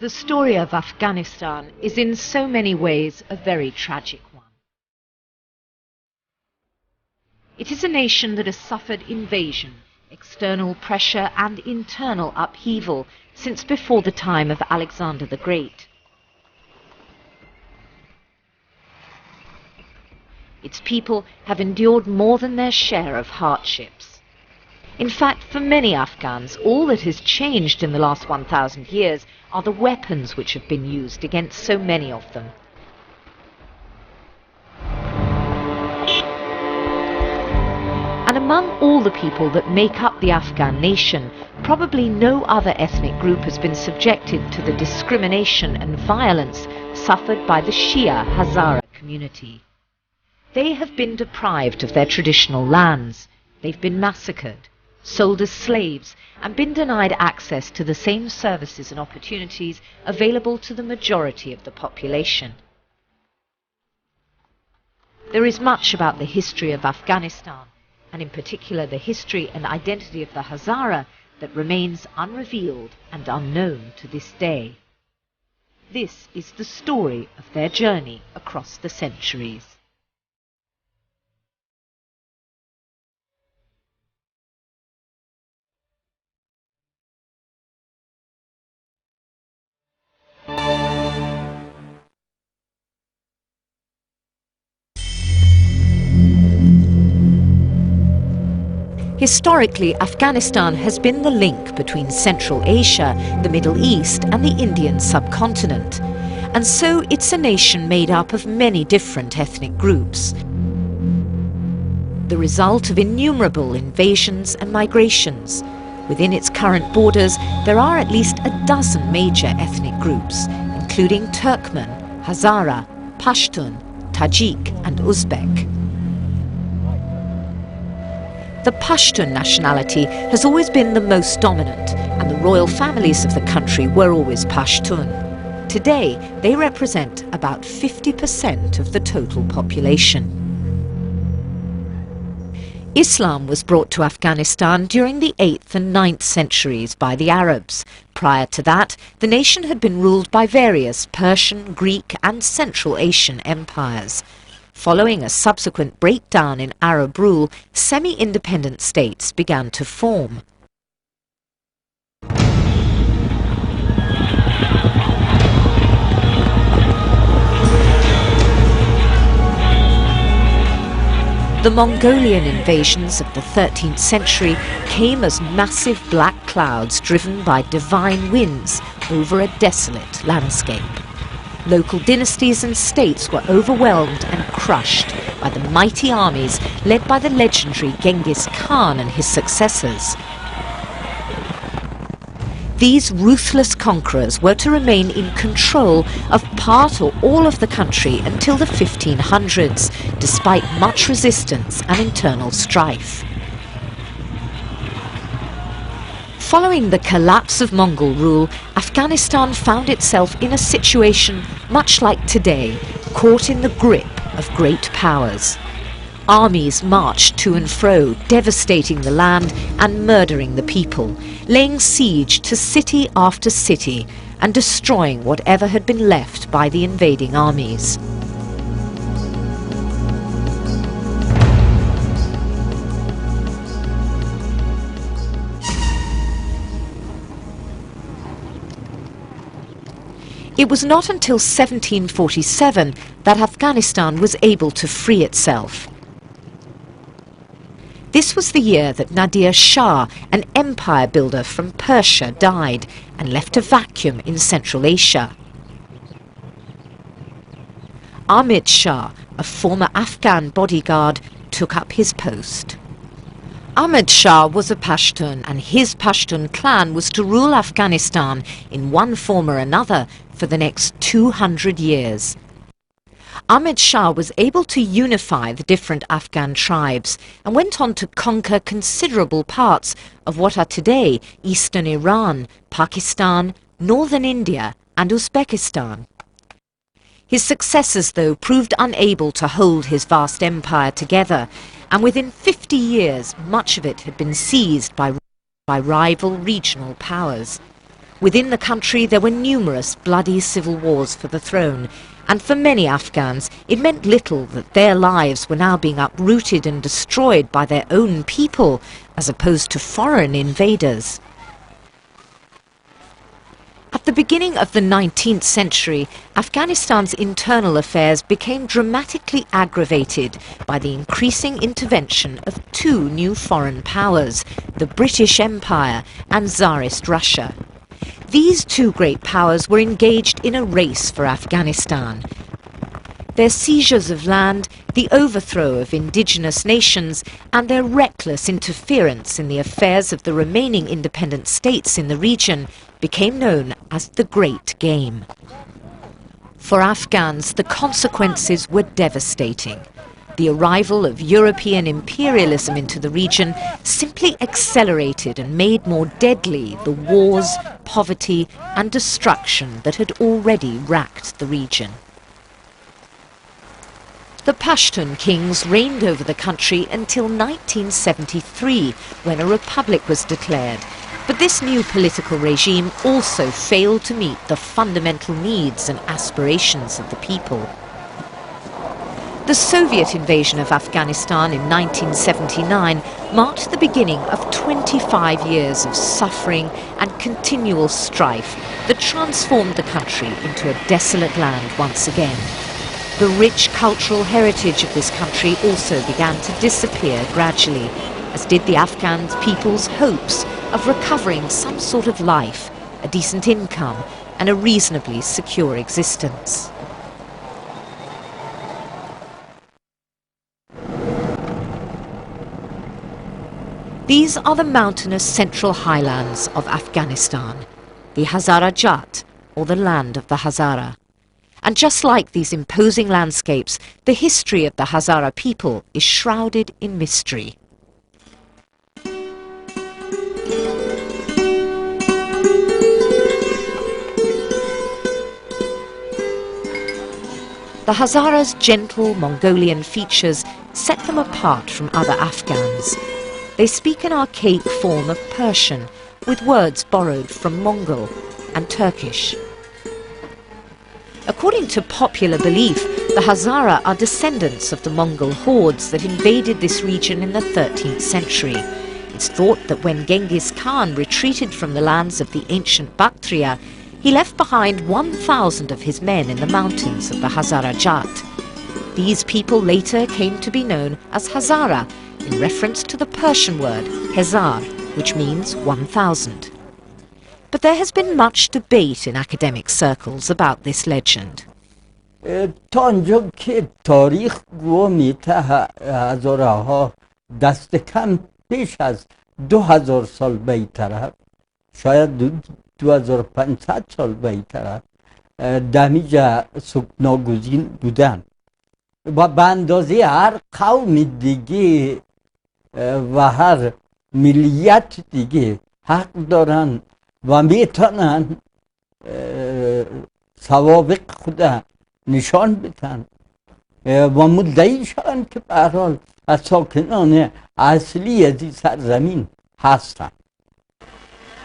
The story of Afghanistan is in so many ways a very tragic one. It is a nation that has suffered invasion, external pressure and internal upheaval since before the time of Alexander the Great. Its people have endured more than their share of hardships. In fact, for many Afghans, all that has changed in the last 1,000 years are the weapons which have been used against so many of them. And among all the people that make up the Afghan nation, probably no other ethnic group has been subjected to the discrimination and violence suffered by the Shia Hazara community. They have been deprived of their traditional lands. They've been massacred, sold as slaves, and been denied access to the same services and opportunities available to the majority of the population. There is much about the history of Afghanistan, and in particular the history and identity of the Hazara, that remains unrevealed and unknown to this day. This is the story of their journey across the centuries. Historically, Afghanistan has been the link between Central Asia, the Middle East, and the Indian subcontinent. And so it's a nation made up of many different ethnic groups, the result of innumerable invasions and migrations. Within its current borders, there are at least a dozen major ethnic groups, including Turkmen, Hazara, Pashtun, Tajik, and Uzbek. The Pashtun nationality has always been the most dominant, and the royal families of the country were always Pashtun. Today, they represent about 50% of the total population. Islam was brought to Afghanistan during the 8th and 9th centuries by the Arabs. Prior to that, the nation had been ruled by various Persian, Greek, and Central Asian empires. Following a subsequent breakdown in Arab rule, semi-independent states began to form. The Mongolian invasions of the 13th century came as massive black clouds driven by divine winds over a desolate landscape. Local dynasties and states were overwhelmed and crushed by the mighty armies led by the legendary Genghis Khan and his successors. These ruthless conquerors were to remain in control of part or all of the country until the 1500s, despite much resistance and internal strife. Following the collapse of Mongol rule, Afghanistan found itself in a situation much like today, caught in the grip of great powers. Armies marched to and fro, devastating the land and murdering the people, laying siege to city after city and destroying whatever had been left by the invading armies. It was not until 1747 that Afghanistan was able to free itself. This was the year that Nadir Shah, an empire builder from Persia, died and left a vacuum in Central Asia. Ahmed Shah, a former Afghan bodyguard, took up his post. Ahmed Shah was a Pashtun, and his Pashtun clan was to rule Afghanistan in one form or another for the next 200 years. Ahmed Shah was able to unify the different Afghan tribes and went on to conquer considerable parts of what are today eastern Iran, Pakistan, northern India, and Uzbekistan. His successors, though, proved unable to hold his vast empire together, and within 50 years much of it had been seized by rival regional powers. Within the country there were numerous bloody civil wars for the throne, and for many Afghans it meant little that their lives were now being uprooted and destroyed by their own people as opposed to foreign invaders. At the beginning of the 19th century, Afghanistan's internal affairs became dramatically aggravated by the increasing intervention of two new foreign powers, the British Empire and Tsarist Russia. These two great powers were engaged in a race for Afghanistan. Their seizures of land, the overthrow of indigenous nations, and their reckless interference in the affairs of the remaining independent states in the region became known as the Great Game. For Afghans, the consequences were devastating. The arrival of European imperialism into the region simply accelerated and made more deadly the wars, poverty, and destruction that had already racked the region. The Pashtun kings reigned over the country until 1973, when a republic was declared. But this new political regime also failed to meet the fundamental needs and aspirations of the people. The Soviet invasion of Afghanistan in 1979 marked the beginning of 25 years of suffering and continual strife that transformed the country into a desolate land once again. The rich cultural heritage of this country also began to disappear gradually, as did the Afghan people's hopes of recovering some sort of life, a decent income, and a reasonably secure existence. These are the mountainous central highlands of Afghanistan, the Hazara Jat, or the land of the Hazara. And just like these imposing landscapes, the history of the Hazara people is shrouded in mystery. The Hazara's gentle Mongolian features set them apart from other Afghans. They speak an archaic form of Persian, with words borrowed from Mongol and Turkish. According to popular belief, the Hazara are descendants of the Mongol hordes that invaded this region in the 13th century. It's thought that when Genghis Khan retreated from the lands of the ancient Bactria, he left behind 1,000 of his men in the mountains of the Hazara Jat. These people later came to be known as Hazara, in reference to the Persian word Hazar, which means 1,000. But there has been much debate in academic circles about this legend. تا آنجا که تاریخ گو میته هزاره ها دست کم پیش از 2000 سال به طرف، شاید 2500 سال به طرف دمیجا سکناگزین بودن و به اندازه هر قوم دیگه و هر ملیت دیگه حق دارن و میتونن سوابق خود نشان بدن و مدعی شدن که به هر حال از ساکنان اصلی از این سرزمین هستن.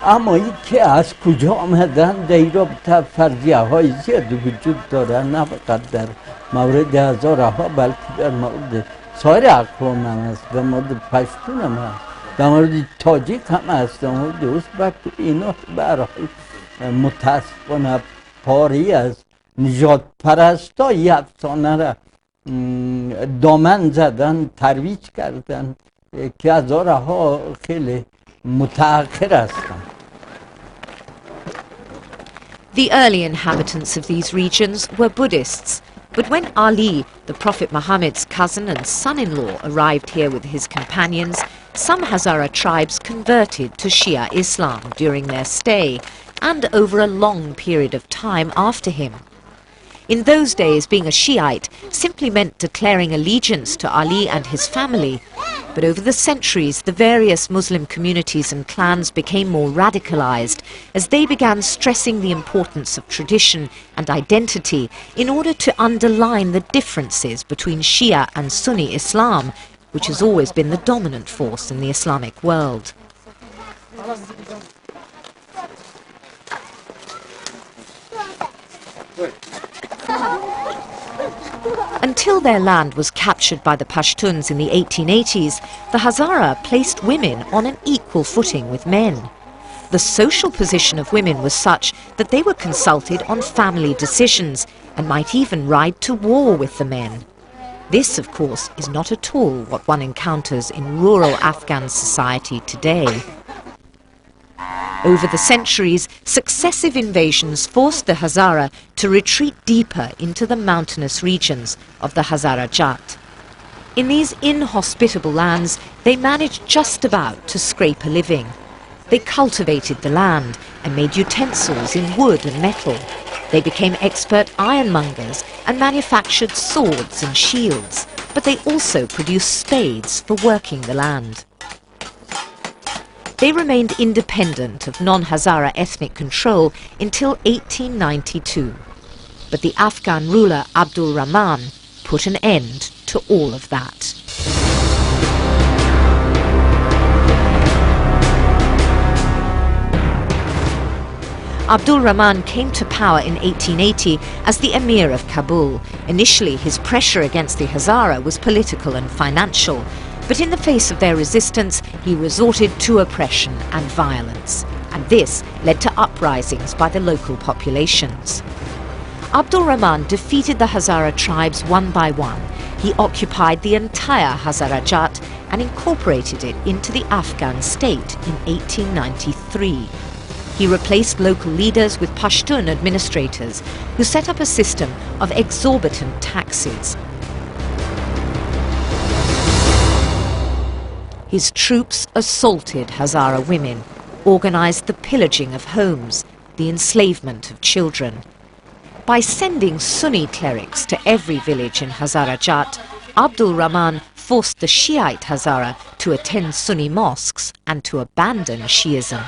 اما این که از کجا آمدن در این رابطه فرضیه های زیاد وجود داره، نه فقط در مورد هزاره ها بلکه در مورد سایر اقوام هم هست، در مورد پشتون هم هست، در مورد تاجیک هم هست، در مورد ازبک. اینا برای متاسفانه پاری از نجات پرستای افسانه را دامن زدن، ترویج کردن که هزاره ها خیلی متأخر هستن. The early inhabitants of these regions were Buddhists, but when Ali, the Prophet Muhammad's cousin and son-in-law, arrived here with his companions, some Hazara tribes converted to Shia Islam during their stay and over a long period of time after him. In those days, being a Shiite simply meant declaring allegiance to Ali and his family, but over the centuries the various Muslim communities and clans became more radicalized as they began stressing the importance of tradition and identity in order to underline the differences between Shia and Sunni Islam, which has always been the dominant force in the Islamic world. Until their land was captured by the Pashtuns in the 1880s, the Hazara placed women on an equal footing with men. The social position of women was such that they were consulted on family decisions and might even ride to war with the men. This, of course, is not at all what one encounters in rural Afghan society today. Over the centuries, successive invasions forced the Hazara to retreat deeper into the mountainous regions of the Hazara Jat. In these inhospitable lands, they managed just about to scrape a living. They cultivated the land and made utensils in wood and metal. They became expert ironmongers and manufactured swords and shields, but they also produced spades for working the land. They remained independent of non-Hazara ethnic control until 1892. But the Afghan ruler Abdul Rahman put an end to all of that. Abdul Rahman came to power in 1880 as the Emir of Kabul. Initially, his pressure against the Hazara was political and financial. But in the face of their resistance, he resorted to oppression and violence, and this led to uprisings by the local populations. Abdul Rahman defeated the Hazara tribes one by one. He occupied the entire Hazara Jat and incorporated it into the Afghan state in 1893. He replaced local leaders with Pashtun administrators who set up a system of exorbitant taxes. His troops assaulted Hazara women, organized the pillaging of homes, the enslavement of children. By sending Sunni clerics to every village in Hazara Jat, Abdul Rahman forced the Shiite Hazara to attend Sunni mosques and to abandon Shiism.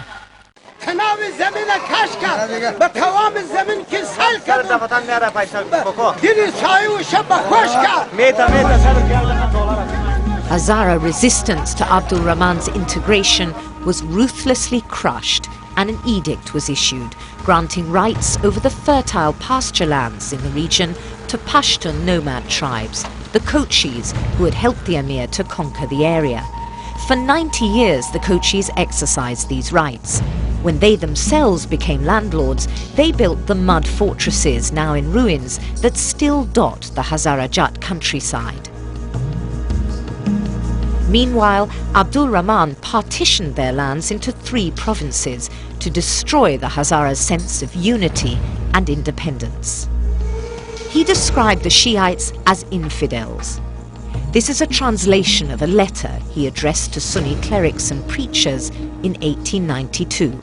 Hazara resistance to Abdul Rahman's integration was ruthlessly crushed, and an edict was issued granting rights over the fertile pasture lands in the region to Pashtun nomad tribes, the Kochis, who had helped the Emir to conquer the area. For 90 years the Kochis exercised these rights. When they themselves became landlords, they built the mud fortresses now in ruins that still dot the Hazara Jat countryside. Meanwhile, Abdul Rahman partitioned their lands into 3 provinces to destroy the Hazara's sense of unity and independence. He described the Shiites as infidels. This is a translation of a letter he addressed to Sunni clerics and preachers in 1892.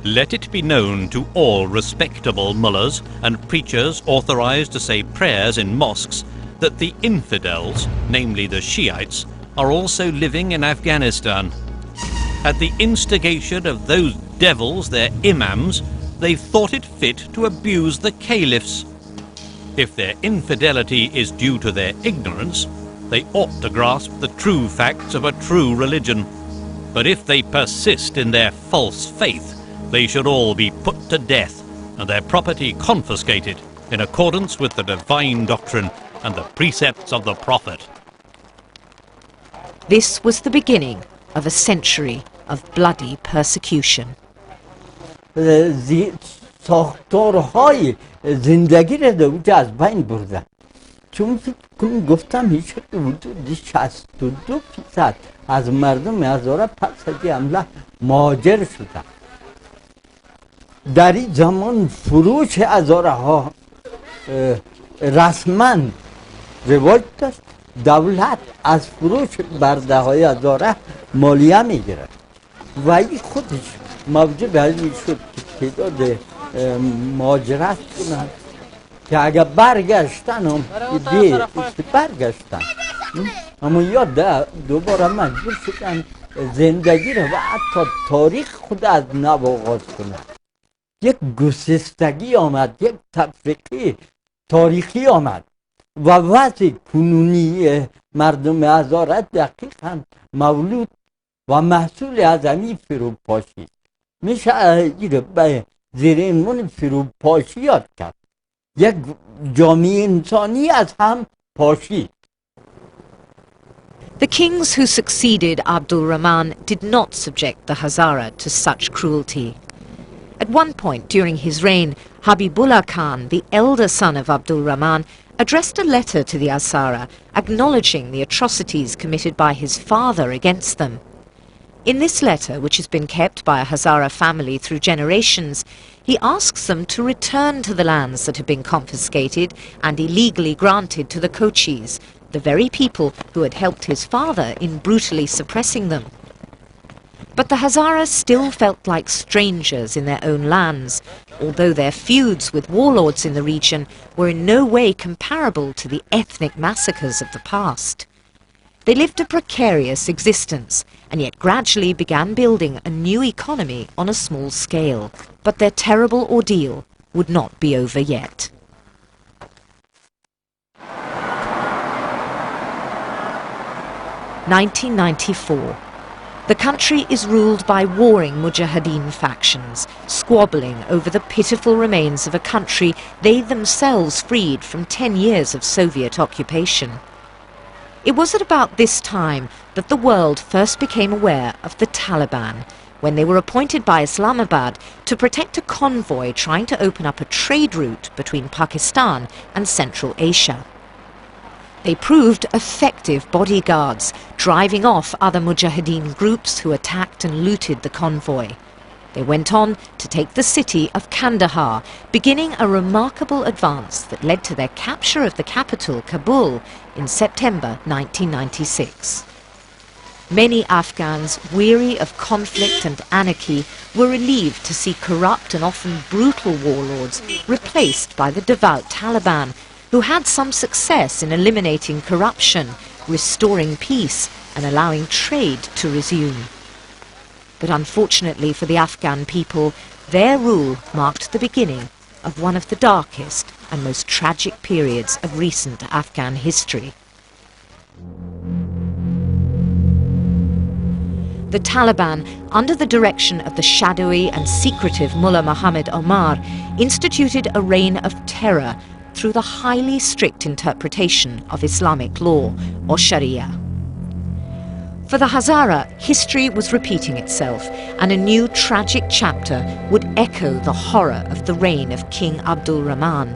Let it be known to all respectable mullahs and preachers authorized to say prayers in mosques that the infidels, namely the Shiites, are also living in Afghanistan. At the instigation of those devils, their imams, they've thought it fit to abuse the caliphs. If their infidelity is due to their ignorance, they ought to grasp the true facts of a true religion. But if they persist in their false faith, they should all be put to death and their property confiscated in accordance with the divine doctrine and the precepts of the Prophet. This was the beginning of a century of bloody persecution. ساختارهای زندگی را دوجه از بین بردن، چون فکر گفتم هیچ حدود 62% از مردم هزاره پس از این حمله مهاجر شدن. در این زمان فروش هزاره ها رسما رواج داشت. دولت از فروش برده های هزاره مالیه میگیرد و این خودش موجب این شد که تعداد مهاجرت کنند که اگر برگشتن هم برگشتن، اما یا دوباره مجبور شدن زندگی را و حتی تاریخ خود از نو آغاز کنند. یک گسستگی آمد، یک تفرقه تاریخی آمد و وضع کنونی مردم هزاره دقیقا مولود و محصول از همین فروپاشی. میشه این به زیر عنوان فروپاشی یاد کرد. یک جامعه انسانی از هم پاشید. The kings who succeeded Abdul Rahman did not subject the Hazara to such cruelty. At one point during his reign, Habibullah Khan, the elder son of Abdul Rahman, addressed a letter to the Hazara acknowledging the atrocities committed by his father against them. In this letter, which has been kept by a Hazara family through generations, he asks them to return to the lands that have been confiscated and illegally granted to the Kochis, the very people who had helped his father in brutally suppressing them. But the Hazara still felt like strangers in their own lands, although their feuds with warlords in the region were in no way comparable to the ethnic massacres of the past. They lived a precarious existence, and yet gradually began building a new economy on a small scale. But their terrible ordeal would not be over yet. (1994). The country is ruled by warring Mujahideen factions, squabbling over the pitiful remains of a country they themselves freed from 10 years of Soviet occupation. It was at about this time that the world first became aware of the Taliban, when they were appointed by Islamabad to protect a convoy trying to open up a trade route between Pakistan and Central Asia. They proved effective bodyguards, driving off other Mujahideen groups who attacked and looted the convoy. They went on to take the city of Kandahar, beginning a remarkable advance that led to their capture of the capital, Kabul, in September 1996. Many Afghans, weary of conflict and anarchy, were relieved to see corrupt and often brutal warlords replaced by the devout Taliban, who had some success in eliminating corruption, restoring peace, and allowing trade to resume. But unfortunately for the Afghan people, their rule marked the beginning of one of the darkest and most tragic periods of recent Afghan history. The Taliban, under the direction of the shadowy and secretive Mullah Muhammad Omar, instituted a reign of terror through the highly strict interpretation of Islamic law, or Sharia. For the Hazara, history was repeating itself, and a new tragic chapter would echo the horror of the reign of King Abdul Rahman.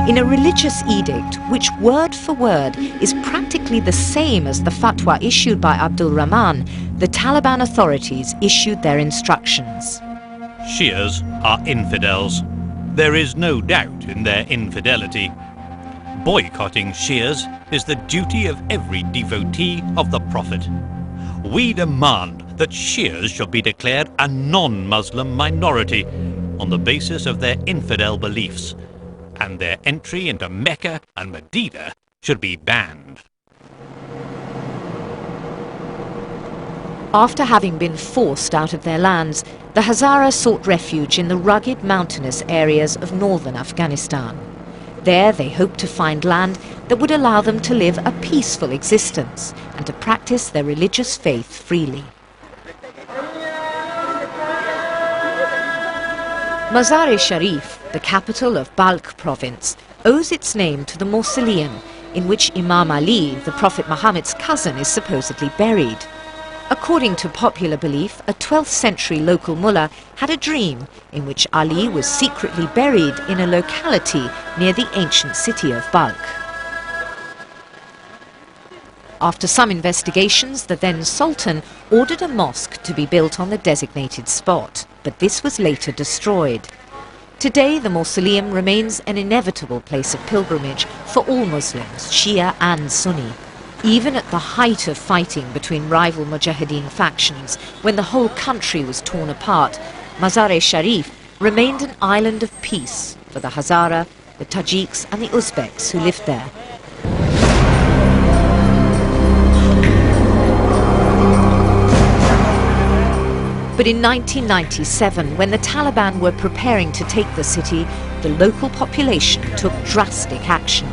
In a religious edict, which word for word is practically the same as the fatwa issued by Abdul Rahman, the Taliban authorities issued their instructions. Shias are infidels. There is no doubt in their infidelity. Boycotting Shias is the duty of every devotee of the Prophet. We demand that Shias shall be declared a non-Muslim minority on the basis of their infidel beliefs, and their entry into Mecca and Medina should be banned. After having been forced out of their lands, the Hazara sought refuge in the rugged mountainous areas of northern Afghanistan. There they hoped to find land that would allow them to live a peaceful existence and to practice their religious faith freely. Mazar-e-Sharif, the capital of Balkh province, owes its name to the mausoleum in which Imam Ali, the Prophet Muhammad's cousin, is supposedly buried. According to popular belief, a 12th century local mullah had a dream in which Ali was secretly buried in a locality near the ancient city of Balkh. After some investigations, the then Sultan ordered a mosque to be built on the designated spot, but this was later destroyed. Today, the mausoleum remains an inevitable place of pilgrimage for all Muslims, Shia and Sunni. Even at the height of fighting between rival Mujahideen factions, when the whole country was torn apart, Mazar-e-Sharif remained an island of peace for the Hazara, the Tajiks and the Uzbeks who lived there. But in 1997, when the Taliban were preparing to take the city, the local population took drastic action.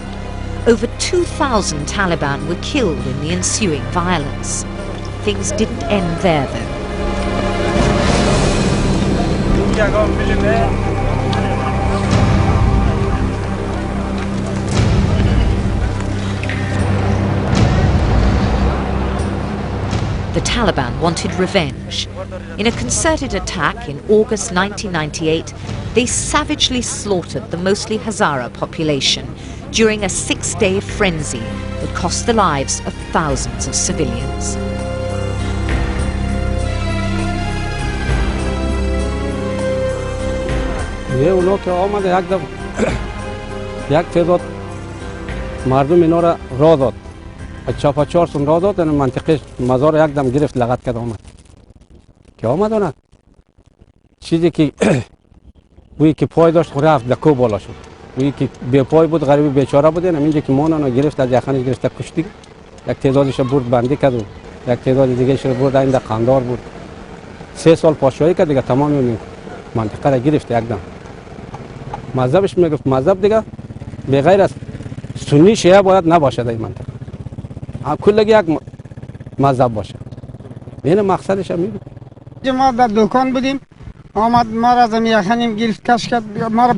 Over 2,000 Taliban were killed in the ensuing violence. Things didn't end there, though. The Taliban wanted revenge. In a concerted attack in August 1998, they savagely slaughtered the mostly Hazara population during a 6-day frenzy that cost the lives of thousands of civilians. اونا که آمد یک تعداد مردم اینا را راه داد، چاپاچارسون راه داد، منطقه مزار یک دم گرفت لغت کرد آمد که آمد اونا چیزی که وی که پای داشت رفت دکو بالا شد، وی که بی پای بود غریب بیچاره بود، اینجا که مانا گرفت از یخنش گرفت کشتی، یک تعدادش برد بندی کرد و یک تعداد دیگه شو برد این قندار بود. 3 سال پادشاهی کرد دیگه تمام این منطقه را گرفت یک دم. مذهبش میگفت مذهب دیگه به غیر از سنی شیعه باید نباشه در این منطقه، کلگی یک مذهب باشه. این مقصدش هم میگه. ما در دکان بودیم، آمد ما را از یخنیم گرفت کش کرد، ما را